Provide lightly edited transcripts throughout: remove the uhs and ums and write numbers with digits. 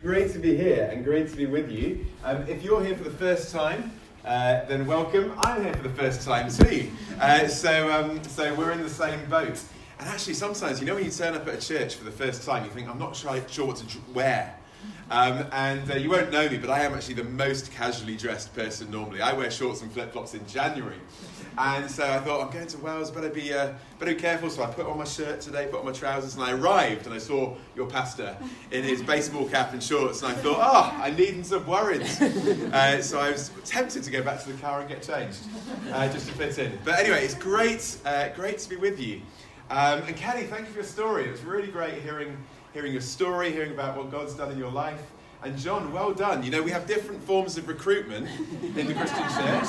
Great to be here and great to be with you. If you're here for the first time, then welcome. I'm here for the first time too. So we're in the same boat. And actually sometimes, when you turn up at a church for the first time, you think, I'm not sure what to wear. You won't know me, but I am actually the most casually dressed person normally. I wear shorts and flip-flops in January. And so I thought, I'm going to Wales, better be careful. So I put on my shirt today, put on my trousers, and I arrived and I saw your pastor in his baseball cap and shorts, and I thought, I needn't have worried. So I was tempted to go back to the car and get changed, just to fit in. But anyway, it's great to be with you. And Kelly, thank you for your story. It was really great hearing your story, hearing about what God's done in your life. And John, well done. We have different forms of recruitment in the Christian church.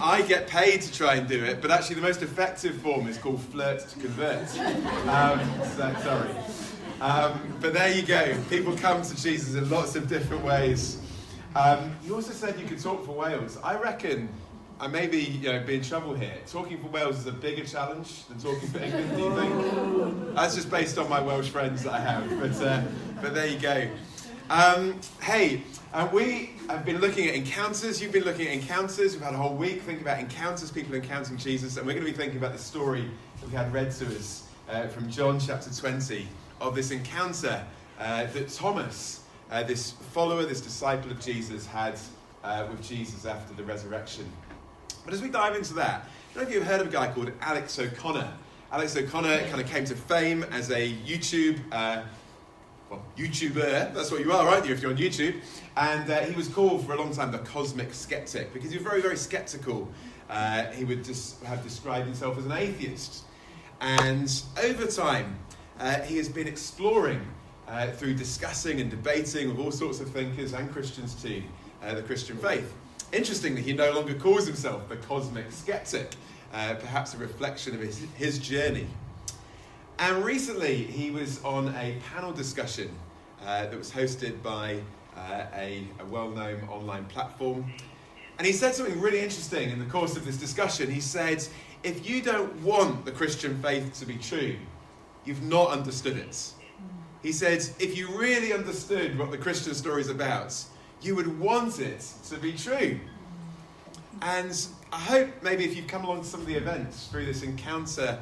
I get paid to try and do it, but actually the most effective form is called flirt to convert. Sorry. But there you go. People come to Jesus in lots of different ways. You also said you could talk for Wales. I reckon I may be in trouble here. Talking for Wales is a bigger challenge than talking for England, do you think? That's just based on my Welsh friends that I have. But there you go. We have been looking at encounters. You've been looking at encounters. We've had a whole week thinking about encounters, people encountering Jesus. And we're going to be thinking about the story that we had read to us from John chapter 20 of this encounter that Thomas, this follower, this disciple of Jesus, had with Jesus after the resurrection. But as we dive into that, I don't know if you've heard of a guy called Alex O'Connor. Alex O'Connor kind of came to fame as a YouTuber, that's what you are, aren't you, if you're on YouTube? And he was called for a long time the cosmic skeptic because he was very, very skeptical. He would just have described himself as an atheist. And over time, he has been exploring through discussing and debating with all sorts of thinkers and Christians too, the Christian faith. Interestingly, he no longer calls himself the cosmic skeptic, perhaps a reflection of his journey. And recently, he was on a panel discussion that was hosted by a well-known online platform. And he said something really interesting in the course of this discussion. He said, if you don't want the Christian faith to be true, you've not understood it. He said, if you really understood what the Christian story is about, you would want it to be true. And I hope maybe if you've come along to some of the events through this encounter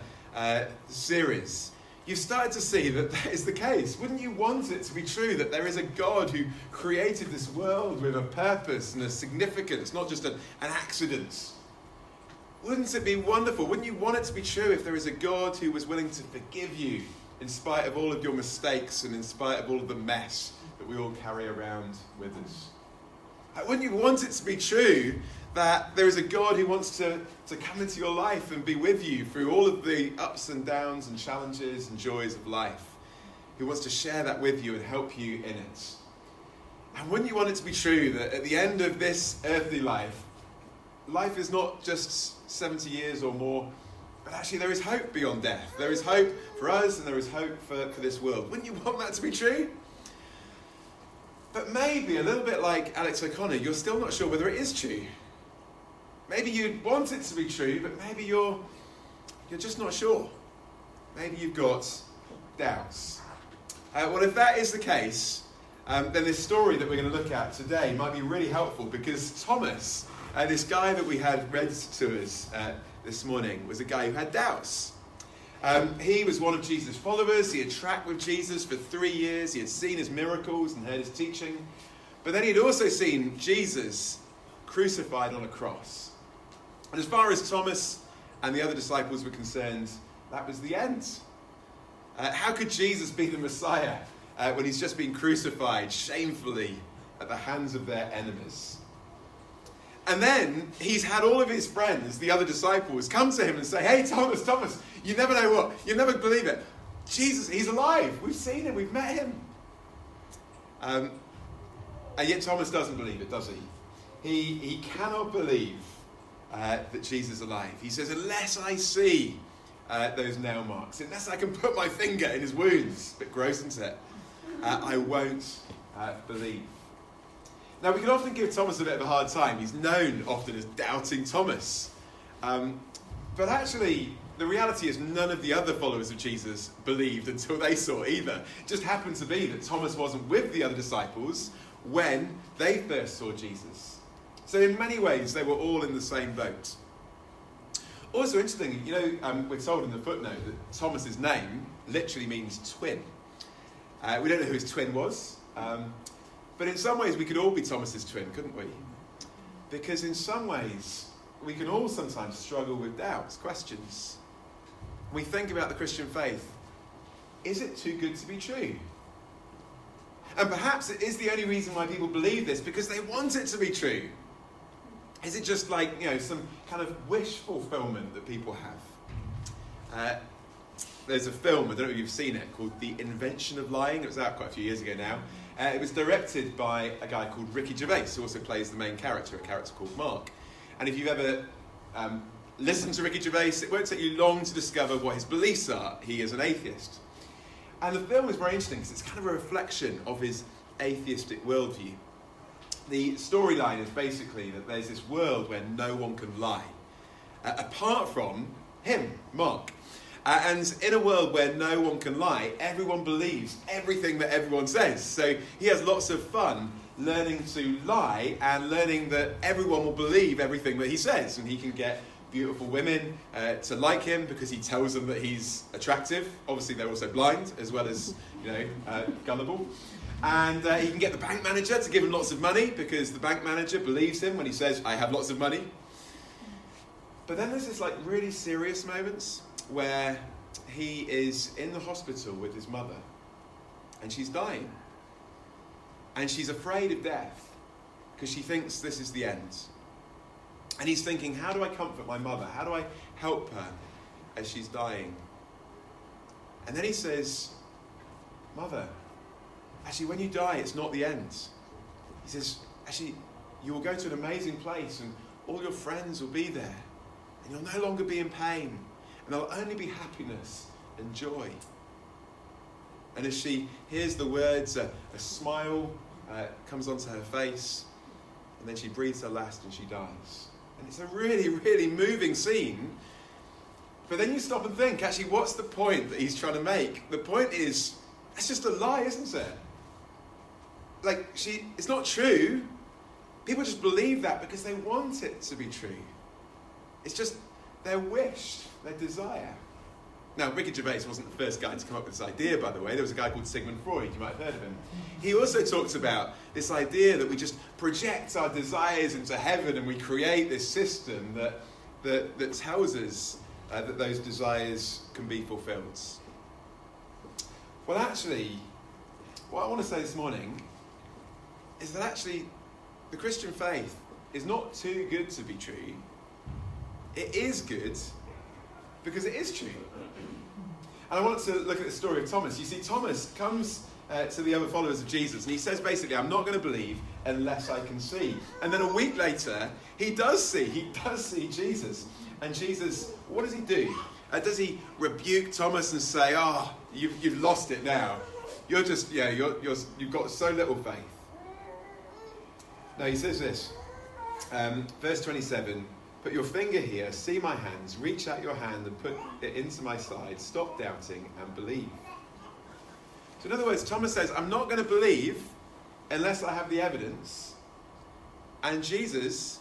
series, you've started to see that is the case. Wouldn't you want it to be true that there is a God who created this world with a purpose and a significance, not just an accident? Wouldn't it be wonderful? Wouldn't you want it to be true if there is a God who was willing to forgive you in spite of all of your mistakes and in spite of all of the mess that we all carry around with us? Wouldn't you want it to be true that there is a God who wants to come into your life and be with you through all of the ups and downs and challenges and joys of life, who wants to share that with you and help you in it? And wouldn't you want it to be true that at the end of this earthly life is not just 70 years or more, but actually there is hope beyond death. There is hope for us and there is hope for this world. Wouldn't you want that to be true? But maybe, a little bit like Alex O'Connor, you're still not sure whether it is true. Maybe you'd want it to be true, but maybe you're just not sure. Maybe you've got doubts. Well, if that is the case, then this story that we're going to look at today might be really helpful because Thomas, this guy that we had read to us this morning, was a guy who had doubts. He was one of Jesus' followers. He had tracked with Jesus for 3 years. He had seen his miracles and heard his teaching. But then he had also seen Jesus crucified on a cross. And as far as Thomas and the other disciples were concerned, that was the end. How could Jesus be the Messiah when he's just been crucified shamefully at the hands of their enemies? And then he's had all of his friends, the other disciples, come to him and say, hey, Thomas, you never know what, you'll never believe it. Jesus, he's alive. We've seen him, we've met him. And yet Thomas doesn't believe it, does he? He cannot believe that Jesus is alive. He says, unless I see those nail marks, unless I can put my finger in his wounds, a bit gross, isn't it? I won't believe. Now, we can often give Thomas a bit of a hard time. He's known often as Doubting Thomas. But actually, the reality is none of the other followers of Jesus believed until they saw either. It just happened to be that Thomas wasn't with the other disciples when they first saw Jesus. So in many ways, they were all in the same boat. Also interesting, we're told in the footnote that Thomas's name literally means twin. We don't know who his twin was, but in some ways we could all be Thomas's twin, couldn't we? Because in some ways we can all sometimes struggle with doubts, questions. We think about the Christian faith. Is it too good to be true? And perhaps it is the only reason why people believe this, because they want it to be true. Is it just like, some kind of wish fulfillment that people have? There's a film, I don't know if you've seen it, called The Invention of Lying. It was out quite a few years ago now. It was directed by a guy called Ricky Gervais, who also plays the main character, a character called Mark. And if you've ever listened to Ricky Gervais, it won't take you long to discover what his beliefs are. He is an atheist. And the film is very interesting because it's kind of a reflection of his atheistic worldview. The storyline is basically that there's this world where no one can lie, apart from him, Mark. And in a world where no one can lie, everyone believes everything that everyone says. So he has lots of fun learning to lie and learning that everyone will believe everything that he says. And he can get beautiful women to like him because he tells them that he's attractive. Obviously, they're also blind as well as, gullible. And he can get the bank manager to give him lots of money because the bank manager believes him when he says, I have lots of money. But then there's this really serious moments where he is in the hospital with his mother and she's dying. And she's afraid of death because she thinks this is the end. And he's thinking, how do I comfort my mother? How do I help her as she's dying? And then he says, Mother, actually, when you die, it's not the end. He says, actually, you will go to an amazing place and all your friends will be there. And you'll no longer be in pain. And there'll only be happiness and joy. And as she hears the words, a smile comes onto her face. And then she breathes her last and she dies. And it's a really, really moving scene. But then you stop and think, actually, what's the point that he's trying to make? The point is, it's just a lie, isn't it? It's not true. People just believe that because they want it to be true. It's just their wish, their desire. Now, Ricky Gervais wasn't the first guy to come up with this idea, by the way. There was a guy called Sigmund Freud, you might have heard of him. He also talks about this idea that we just project our desires into heaven and we create this system that tells us that those desires can be fulfilled. Well, actually, what I want to say this morning is that actually the Christian faith is not too good to be true. It is good because it is true. And I want to look at the story of Thomas. You see, Thomas comes to the other followers of Jesus and he says basically, I'm not going to believe unless I can see. And then a week later, he does see Jesus. And Jesus, what does he do? Does he rebuke Thomas and say, you've lost it now. You're just, you've got so little faith. No, he says this, verse 27, put your finger here, see my hands, reach out your hand and put it into my side, stop doubting and believe. So in other words, Thomas says, I'm not going to believe unless I have the evidence. And Jesus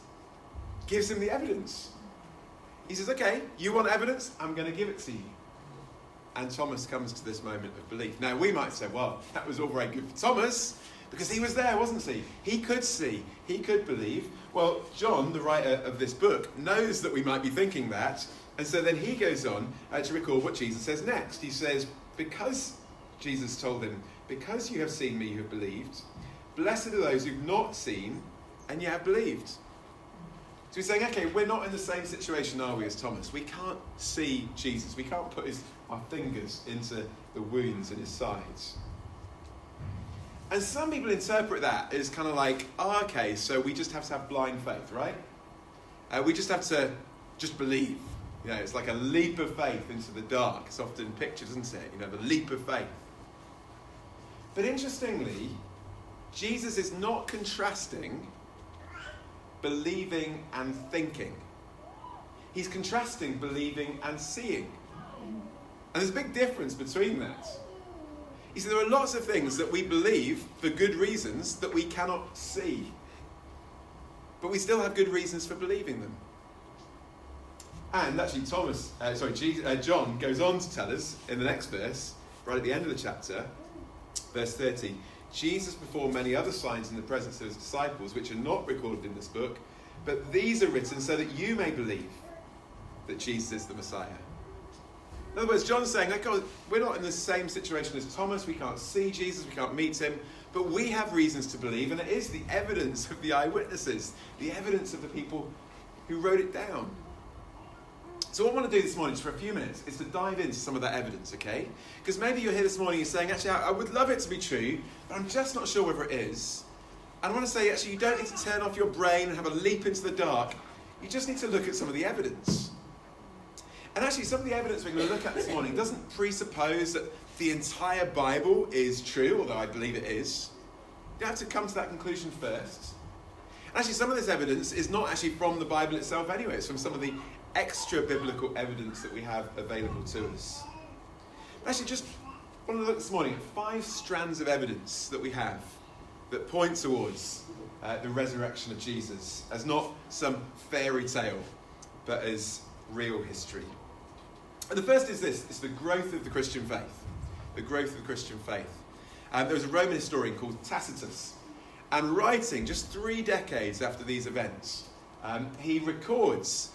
gives him the evidence. He says, okay, you want evidence? I'm going to give it to you. And Thomas comes to this moment of belief. Now, we might say, well, that was all very good for Thomas, because he was there, wasn't he? He could see, he could believe. Well, John, the writer of this book, knows that we might be thinking that. And so then he goes on to record what Jesus says next. He says, because Jesus told him, because you have seen me, you have believed. Blessed are those who've not seen, and yet have believed. So he's saying, okay, we're not in the same situation, are we, as Thomas? We can't see Jesus. We can't put our fingers into the wounds in his sides. And some people interpret that as kind of like, okay, so we just have to have blind faith, right? We just have to just believe. It's like a leap of faith into the dark. It's often pictured, isn't it? The leap of faith. But interestingly, Jesus is not contrasting believing and thinking. he's contrasting believing and seeing. And there's a big difference between that. You see, there are lots of things that we believe for good reasons that we cannot see. But we still have good reasons for believing them. And actually John goes on to tell us in the next verse, right at the end of the chapter, verse 30, Jesus performed many other signs in the presence of his disciples, which are not recorded in this book, but these are written so that you may believe that Jesus is the Messiah. In other words, John's saying, we're not in the same situation as Thomas. We can't see Jesus, we can't meet him, but we have reasons to believe, and it is the evidence of the eyewitnesses, the evidence of the people who wrote it down. So what I want to do this morning, just for a few minutes, is to dive into some of that evidence, okay? Because maybe you're here this morning and you're saying, actually, I would love it to be true, but I'm just not sure whether it is. And I want to say, actually, you don't need to turn off your brain and have a leap into the dark. You just need to look at some of the evidence. And actually, some of the evidence we're going to look at this morning doesn't presuppose that the entire Bible is true, although I believe it is. You have to come to that conclusion first. And actually, some of this evidence is not actually from the Bible itself anyway. It's from some of the extra biblical evidence that we have available to us. Actually, just want to look this morning at 5 strands of evidence that we have that point towards the resurrection of Jesus as not some fairy tale, but as real history. And the first is this: it's the growth of the Christian faith. The growth of the Christian faith. There was a Roman historian called Tacitus, and writing just 3 decades after these events, he records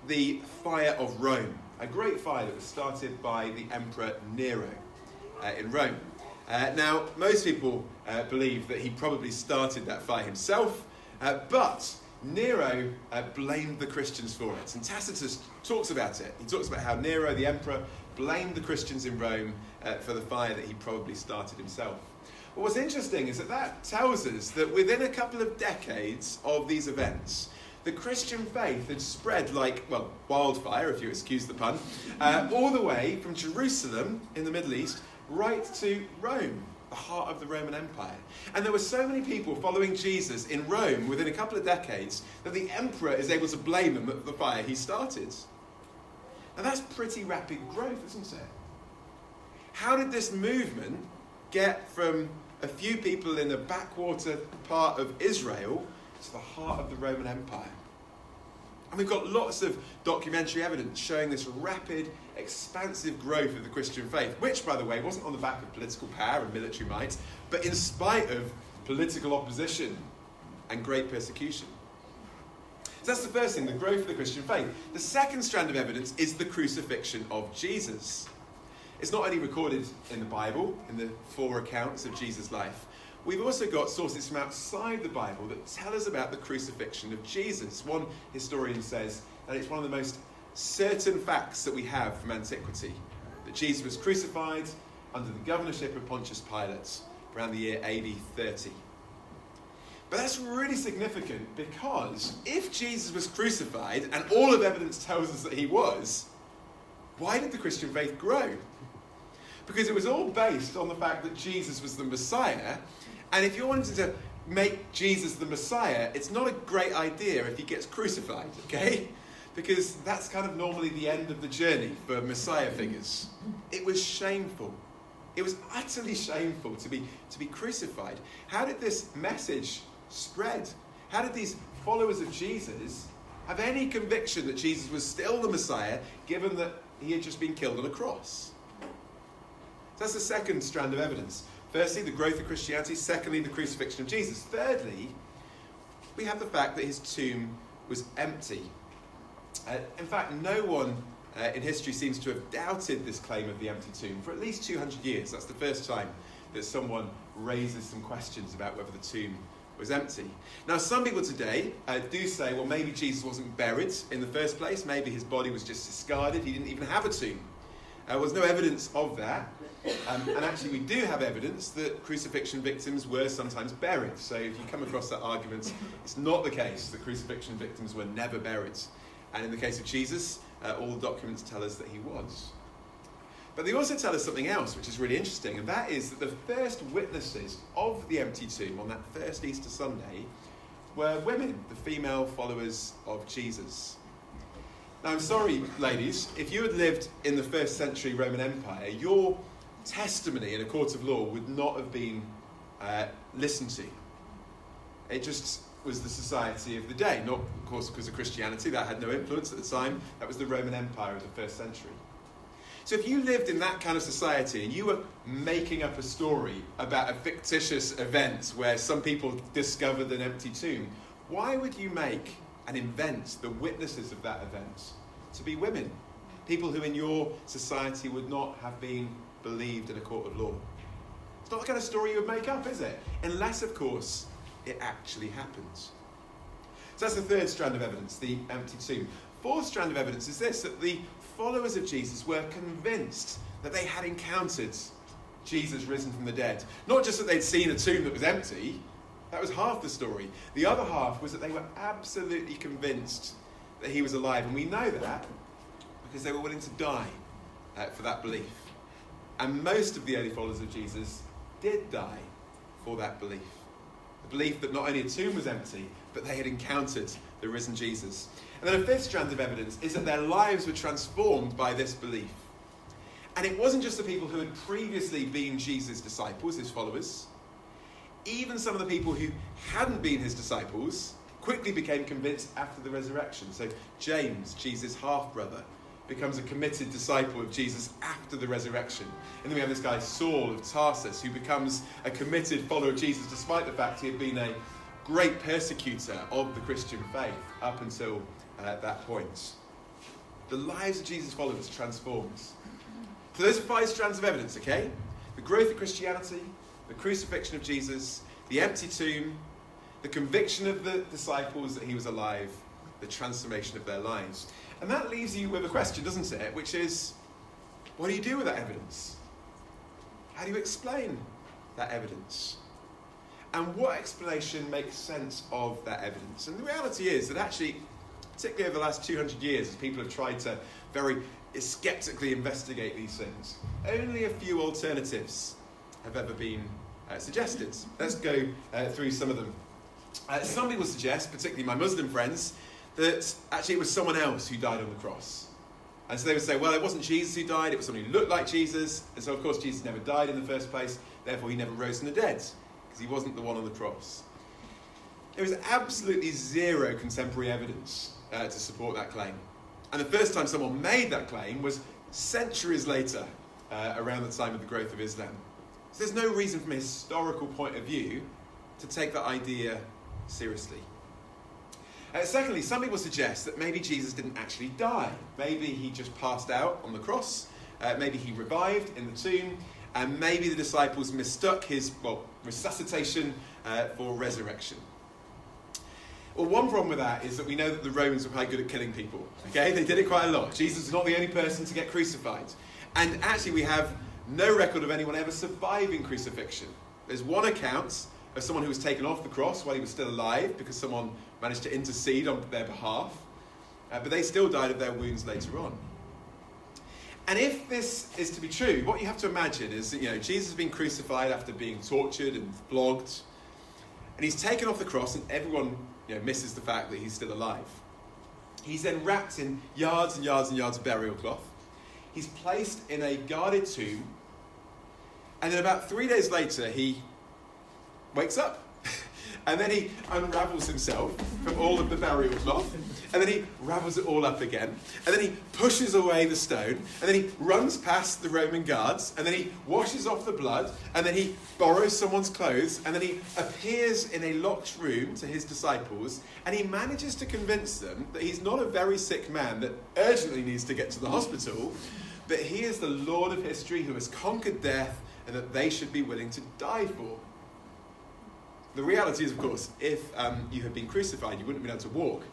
the fire of Rome, a great fire that was started by the Emperor Nero in Rome. Now, most people believe that he probably started that fire himself, but Nero blamed the Christians for it. And Tacitus talks about it. He talks about how Nero, the emperor, blamed the Christians in Rome for the fire that he probably started himself. But what's interesting is that tells us that within a couple of decades of these events, the Christian faith had spread like, wildfire, if you excuse the pun, all the way from Jerusalem in the Middle East right to Rome, the heart of the Roman Empire. And there were so many people following Jesus in Rome within a couple of decades that the emperor is able to blame them for the fire he started. And that's pretty rapid growth, isn't it? How did this movement get from a few people in a backwater part of Israel to the heart of the Roman Empire? And we've got lots of documentary evidence showing this rapid, expansive growth of the Christian faith, which, by the way, wasn't on the back of political power and military might, but in spite of political opposition and great persecution. So that's the first thing, the growth of the Christian faith. The second strand of evidence is the crucifixion of Jesus. It's not only recorded in the Bible, in the 4 accounts of Jesus' life. We've also got sources from outside the Bible that tell us about the crucifixion of Jesus. One historian says that it's one of the most certain facts that we have from antiquity, that Jesus was crucified under the governorship of Pontius Pilate around the year AD 30. But that's really significant because if Jesus was crucified, and all of evidence tells us that he was, why did the Christian faith grow? Because it was all based on the fact that Jesus was the Messiah. And if you wanted to make Jesus the Messiah, it's not a great idea if he gets crucified, okay? Because that's kind of normally the end of the journey for Messiah figures. It was shameful. It was utterly shameful to be crucified. How did this message spread? How did these followers of Jesus have any conviction that Jesus was still the Messiah, given that he had just been killed on a cross? So that's the second strand of evidence. Firstly, the growth of Christianity. Secondly, the crucifixion of Jesus. Thirdly, we have the fact that his tomb was empty. In fact, no one in history seems to have doubted this claim of the empty tomb for at least 200 years. That's the first time that someone raises some questions about whether the tomb was empty. Now, some people today do say, well, maybe Jesus wasn't buried in the first place. Maybe his body was just discarded. He didn't even have a tomb. There's no evidence of that. And actually, we do have evidence that crucifixion victims were sometimes buried. So if you come across that argument, it's not the case that crucifixion victims were never buried. And in the case of Jesus, all the documents tell us that he was. But they also tell us something else, which is really interesting, and that is that the first witnesses of the empty tomb on that first Easter Sunday were women, the female followers of Jesus. Now, I'm sorry, ladies, if you had lived in the 1st century Roman Empire, your testimony in a court of law would not have been listened to. It just was the society of the day, not, of course, because of Christianity. That had no influence at the time. That was the Roman Empire of the 1st century. So if you lived in that kind of society and you were making up a story about a fictitious event where some people discovered an empty tomb, why would you make and invent the witnesses of that event to be women? People who in your society would not have been believed in a court of law. It's not the kind of story you would make up, is it? Unless, of course, it actually happens. So that's the 3rd strand of evidence, the empty tomb. 4th strand of evidence is this, that the followers of Jesus were convinced that they had encountered Jesus risen from the dead. Not just that they'd seen a tomb that was empty. That was half the story. The other half was that they were absolutely convinced that he was alive. And we know that because they were willing to die for that belief. And most of the early followers of Jesus did die for that belief. The belief that not only a tomb was empty, but they had encountered the risen Jesus. And then a 5th strand of evidence is that their lives were transformed by this belief. And it wasn't just the people who had previously been Jesus' disciples, his followers. Even some of the people who hadn't been his disciples quickly became convinced after the resurrection. So James, Jesus' half-brother, becomes a committed disciple of Jesus after the resurrection. And then we have this guy Saul of Tarsus, who becomes a committed follower of Jesus despite the fact he had been a great persecutor of the Christian faith up until that point. The lives of Jesus' followers transformed. So those are 5 strands of evidence, okay? The growth of Christianity, the crucifixion of Jesus, the empty tomb, the conviction of the disciples that he was alive, the transformation of their lives. And that leaves you with a question, doesn't it? Which is, what do you do with that evidence? How do you explain that evidence? And what explanation makes sense of that evidence? And the reality is that actually, particularly over the last 200 years, as people have tried to very skeptically investigate these things, only a few alternatives have ever been suggested. Let's go through some of them. Some people suggest, particularly my Muslim friends, that actually it was someone else who died on the cross. And so they would say, well, it wasn't Jesus who died, it was someone who looked like Jesus, and so of course Jesus never died in the first place, therefore he never rose from the dead, because he wasn't the one on the cross. There is absolutely zero contemporary evidence to support that claim. And the first time someone made that claim was centuries later, around the time of the growth of Islam. So there's no reason from a historical point of view to take that idea seriously. Secondly, some people suggest that maybe Jesus didn't actually die. Maybe he just passed out on the cross. Maybe he revived in the tomb. And maybe the disciples mistook his, resuscitation for resurrection. Well, one problem with that is that we know that the Romans were quite good at killing people. Okay, they did it quite a lot. Jesus is not the only person to get crucified. And actually we have no record of anyone ever surviving crucifixion. There's one account of someone who was taken off the cross while he was still alive because someone managed to intercede on their behalf. But they still died of their wounds later on. And if this is to be true, what you have to imagine is that, Jesus has been crucified after being tortured and flogged. And he's taken off the cross and everyone misses the fact that he's still alive. He's then wrapped in yards and yards and yards of burial cloth. He's placed in a guarded tomb. And then about 3 days later, he wakes up. And then he unravels himself from all of the burial cloth. And then he ravels it all up again. And then he pushes away the stone. And then he runs past the Roman guards. And then he washes off the blood. And then he borrows someone's clothes. And then he appears in a locked room to his disciples. And he manages to convince them that he's not a very sick man that urgently needs to get to the hospital. But he is the Lord of history who has conquered death and that they should be willing to die for. The reality is, of course, if you had been crucified, you wouldn't have been able to walk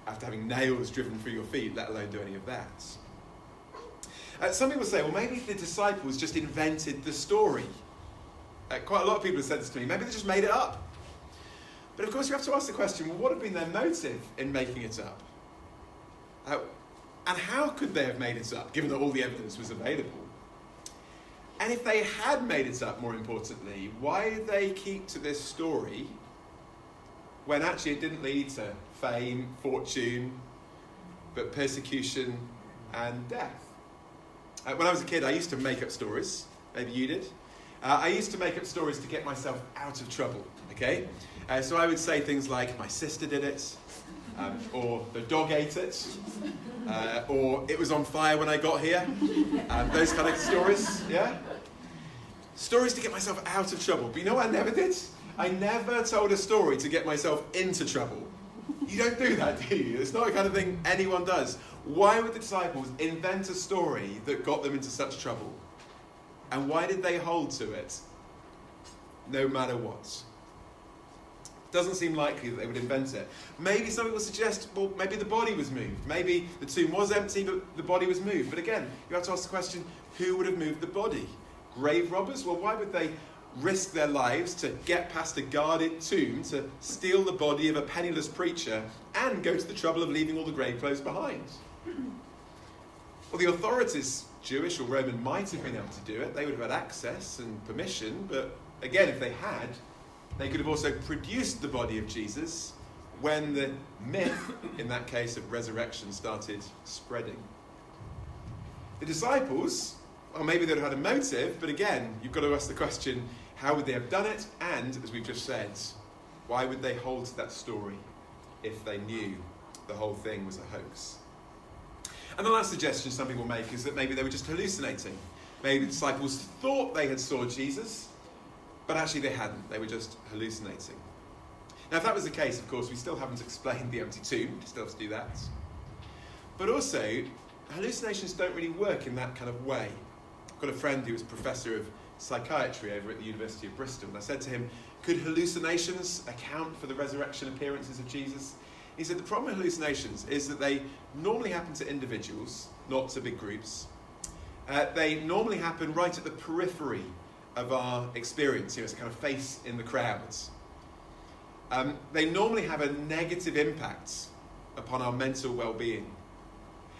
after having nails driven through your feet, let alone do any of that. Some people say, well, maybe the disciples just invented the story. Quite a lot of people have said this to me. Maybe they just made it up. But of course, you have to ask the question, well, what had been their motive in making it up? And how could they have made it up, given that all the evidence was available? And if they had made it up, more importantly, why did they keep to this story when actually it didn't lead to fame, fortune, but persecution and death. When I was a kid, I used to make up stories. Maybe you did. I used to make up stories to get myself out of trouble, okay? So I would say things like, my sister did it, or the dog ate it, or it was on fire when I got here. Those kind of stories, yeah? Stories to get myself out of trouble. But you know what I never did? I never told a story to get myself into trouble. You don't do that, do you? It's not the kind of thing anyone does. Why would the disciples invent a story that got them into such trouble? And why did they hold to it, no matter what? Doesn't seem likely that they would invent it. Maybe some people suggest, well, maybe the body was moved. Maybe the tomb was empty, but the body was moved. But again, you have to ask the question, who would have moved the body? Grave robbers? Well, why would they risk their lives to get past a guarded tomb, to steal the body of a penniless preacher, and go to the trouble of leaving all the grave clothes behind? Well, the authorities, Jewish or Roman, might have been able to do it. They would have had access and permission, but again, if they had, they could have also produced the body of Jesus when the myth, in that case, of resurrection started spreading. The disciples, well, maybe they'd have had a motive, but again, you've got to ask the question, how would they have done it? And, as we've just said, why would they hold to that story if they knew the whole thing was a hoax? And the last suggestion some people make is that maybe they were just hallucinating. Maybe the disciples thought they had saw Jesus, but actually they hadn't. They were just hallucinating. Now, if that was the case, of course, we still haven't explained the empty tomb. We still have to do that. But also, hallucinations don't really work in that kind of way. I've got a friend who was professor of psychiatry over at the University of Bristol, and I said to him, could hallucinations account for the resurrection appearances of Jesus? He said the problem with hallucinations is that they normally happen to individuals, not to big groups. They normally happen right at the periphery of our experience. It's a kind of face in the crowds. They normally have a negative impact upon our mental well-being.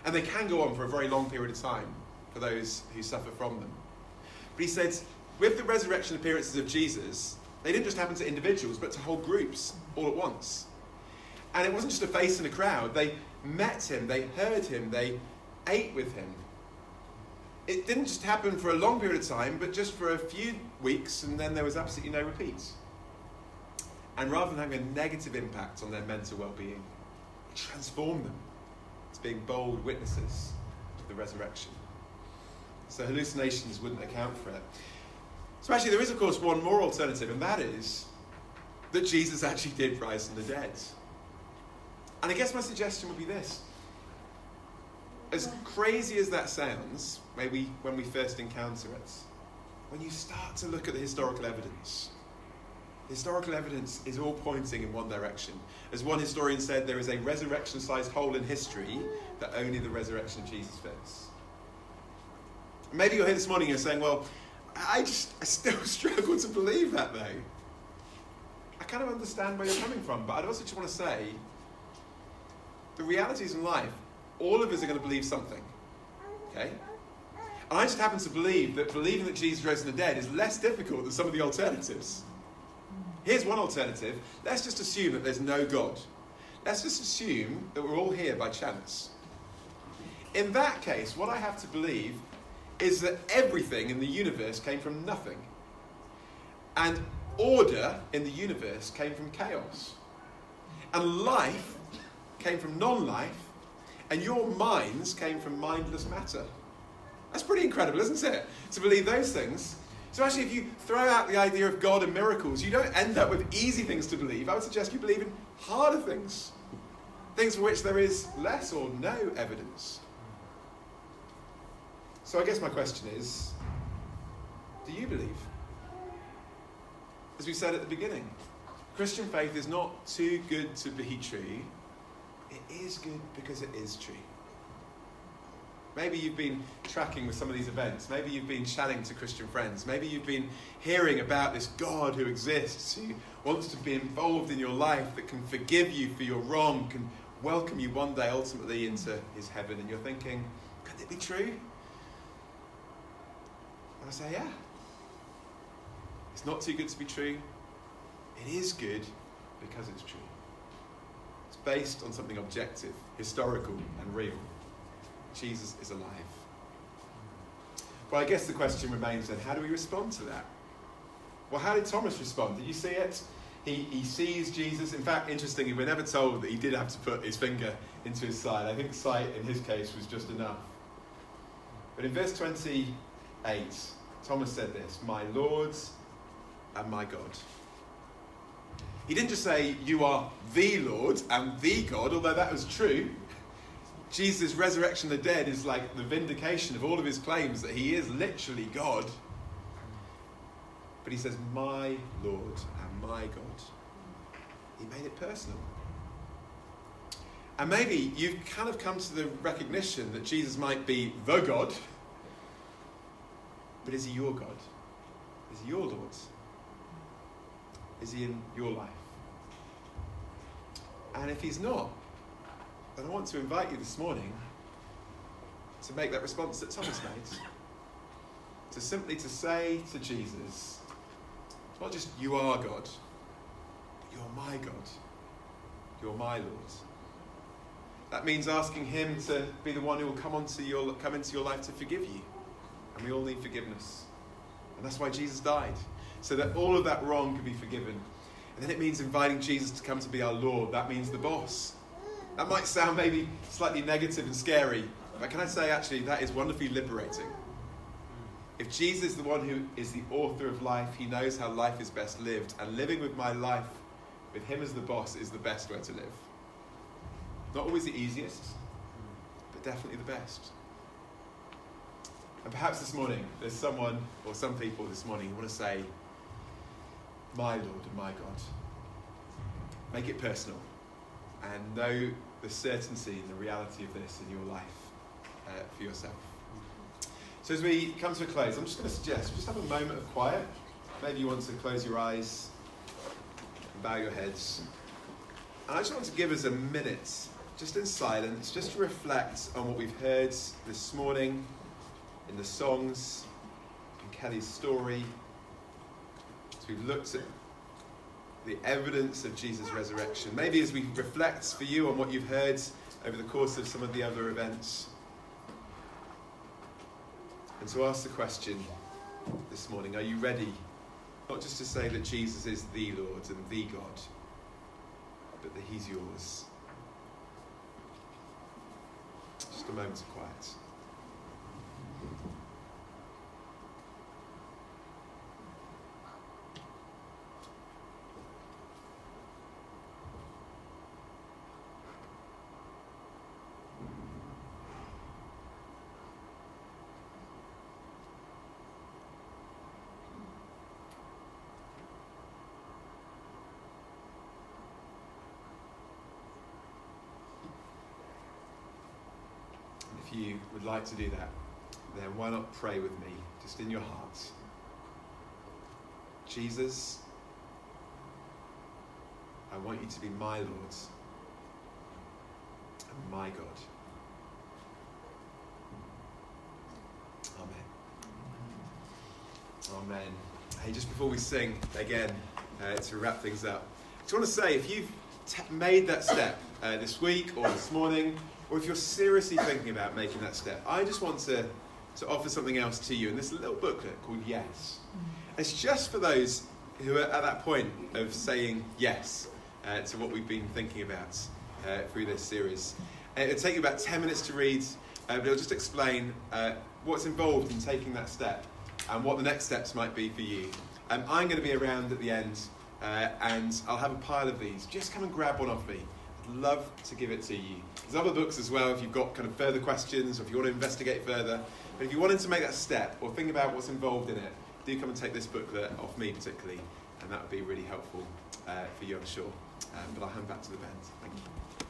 And they can go on for a very long period of time for those who suffer from them. But he said, with the resurrection appearances of Jesus, they didn't just happen to individuals, but to whole groups all at once. And it wasn't just a face in a crowd. They met him, they heard him, they ate with him. It didn't just happen for a long period of time, but just for a few weeks, and then there was absolutely no repeat. And rather than having a negative impact on their mental well-being, it transformed them to being bold witnesses of the resurrection. So hallucinations wouldn't account for it. So actually there is, of course, one more alternative, and that is that Jesus actually did rise from the dead. And I guess my suggestion would be this. As crazy as that sounds, maybe when we first encounter it, when you start to look at the historical evidence is all pointing in one direction. As one historian said, there is a resurrection-sized hole in history that only the resurrection of Jesus fills. Maybe you're here this morning and you're saying, well, I still struggle to believe that, though. I kind of understand where you're coming from, but I'd also just want to say, the realities in life, all of us are going to believe something, okay? And I just happen to believe that believing that Jesus rose from the dead is less difficult than some of the alternatives. Here's one alternative. Let's just assume that there's no God. Let's just assume that we're all here by chance. In that case, what I have to believe is that everything in the universe came from nothing. And order in the universe came from chaos. And life came from non-life, and your minds came from mindless matter. That's pretty incredible, isn't it? To believe those things. So actually, if you throw out the idea of God and miracles, you don't end up with easy things to believe. I would suggest you believe in harder things. Things for which there is less or no evidence. So I guess my question is, do you believe? As we said at the beginning, Christian faith is not too good to be true. It is good because it is true. Maybe you've been tracking with some of these events. Maybe you've been chatting to Christian friends. Maybe you've been hearing about this God who exists, who wants to be involved in your life, that can forgive you for your wrong, can welcome you one day ultimately into his heaven. And you're thinking, could it be true? And I say, yeah. It's not too good to be true. It is good because it's true. It's based on something objective, historical and real. Jesus is alive. Well, I guess the question remains then, how do we respond to that? Well, how did Thomas respond? Did you see it? He sees Jesus. In fact, interestingly, we're never told that he did have to put his finger into his side. I think sight in his case was just enough. But in verse 28, Thomas said this, "My Lord and my God." He didn't just say, "You are the Lord and the God," although that was true. Jesus' resurrection of the dead is like the vindication of all of his claims that he is literally God. But he says, "My Lord and my God." He made it personal. And maybe you've kind of come to the recognition that Jesus might be the God, but is he your God? Is he your Lord? Is he in your life? And if he's not, then I want to invite you this morning to make that response that Thomas made. To simply to say to Jesus, it's not just you are God, but you're my God. You're my Lord. That means asking him to be the one who will come into your life to forgive you. And we all need forgiveness. And that's why Jesus died, so that all of that wrong could be forgiven. And then it means inviting Jesus to come to be our Lord. That means the boss. That might sound maybe slightly negative and scary, but can I say actually that is wonderfully liberating. If Jesus is the one who is the author of life, he knows how life is best lived, and living with my life with him as the boss is the best way to live. Not always the easiest, but definitely the best. And perhaps this morning, there's someone or some people this morning who want to say, "My Lord and my God." Make it personal and know the certainty and the reality of this in your life for yourself. So as we come to a close, I'm just going to suggest, just have a moment of quiet. Maybe you want to close your eyes and bow your heads. And I just want to give us a minute, just in silence, just to reflect on what we've heard this morning in the songs, in Kelly's story. As we've looked at the evidence of Jesus' resurrection. Maybe as we reflect for you on what you've heard over the course of some of the other events. And to ask the question this morning, are you ready? Not just to say that Jesus is the Lord and the God, but that he's yours. Just a moment of quiet. If you would like to do that, then why not pray with me, just in your heart. Jesus, I want you to be my Lord and my God. Amen. Amen. Hey, just before we sing again, to wrap things up, I just want to say, if you've made that step this week or this morning, or if you're seriously thinking about making that step, I just want to offer something else to you in this little booklet called Yes. It's just for those who are at that point of saying yes to what we've been thinking about through this series. It'll take you about 10 minutes to read, but it'll just explain what's involved in taking that step and what the next steps might be for you. I'm going to be around at the end, and I'll have a pile of these. Just come and grab one off me. I'd love to give it to you. There's other books as well if you've got kind of further questions or if you want to investigate further. But if you wanted to make that step or think about what's involved in it, do come and take this booklet off me particularly, and that would be really helpful for you, I'm sure. But I'll hand back to the band. Thank you.